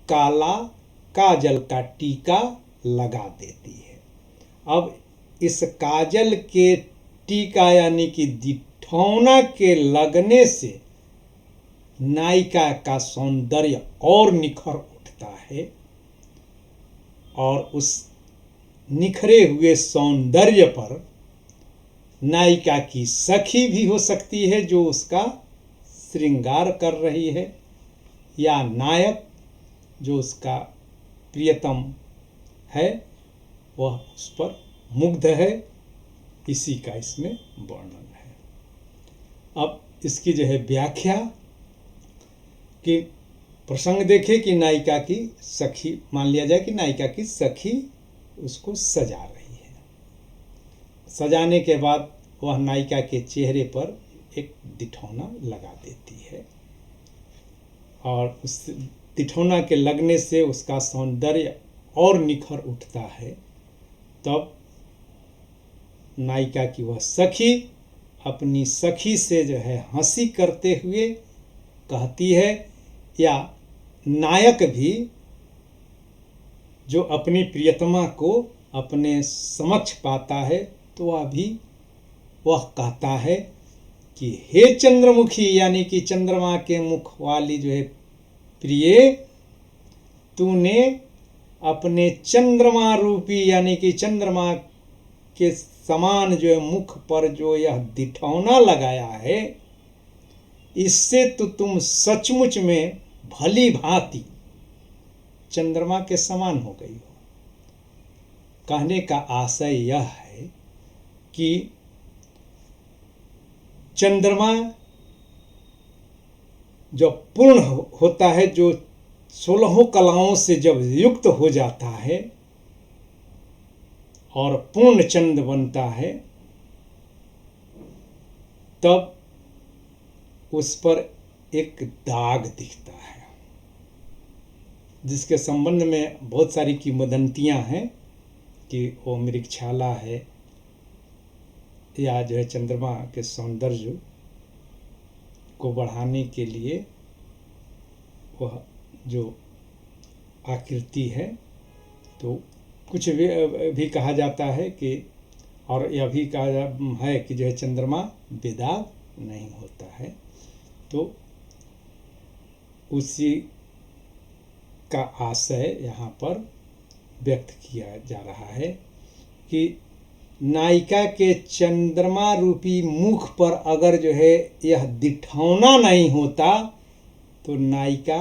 काला काजल का टीका लगा देती है। अब इस काजल के टीका यानी कि दिठौना के लगने से नायिका का सौंदर्य और निखर उठता है और उस निखरे हुए सौंदर्य पर नायिका की सखी भी हो सकती है जो उसका श्रृंगार कर रही है, या नायक जो उसका प्रियतम है वह उस पर मुग्ध है। इसी का इसमें वर्णन है। अब इसकी जो है व्याख्या कि प्रसंग देखे कि नायिका की सखी, मान लिया जाए कि नायिका की सखी उसको सजा रही है। सजाने के बाद वह नायिका के चेहरे पर एक दिठौना लगा देती है और उस दिठौना के लगने से उसका सौंदर्य और निखर उठता है। तब नायिका की वह सखी अपनी सखी से जो है हंसी करते हुए कहती है, या नायक भी जो अपनी प्रियतमा को अपने समक्ष पाता है तो वह कहता है कि हे चंद्रमुखी, यानी कि चंद्रमा के मुख वाली जो है प्रिय, तूने अपने चंद्रमा रूपी यानी कि चंद्रमा के समान जो है मुख पर जो यह दिठौना लगाया है, इससे तो तुम सचमुच में भली भांति चंद्रमा के समान हो गई हो। कहने का आशय यह है कि चंद्रमा जब पूर्ण होता है, जो 16 कलाओं से जब युक्त हो जाता है और पूर्ण चंद्र बनता है, तब उस पर एक दाग दिखता है, जिसके संबंध में बहुत सारी किंवदंतियां हैं कि वो मृगछाला है या जो है चंद्रमा के सौंदर्य को बढ़ाने के लिए वह जो आकृति है, तो कुछ भी कहा जाता है कि, और यह भी कहा है कि जो है चंद्रमा बेदाग नहीं होता है। तो उसी का आशय यहाँ पर व्यक्त किया जा रहा है कि नायिका के चंद्रमा रूपी मुख पर अगर जो है यह दिठौना नहीं होता तो नायिका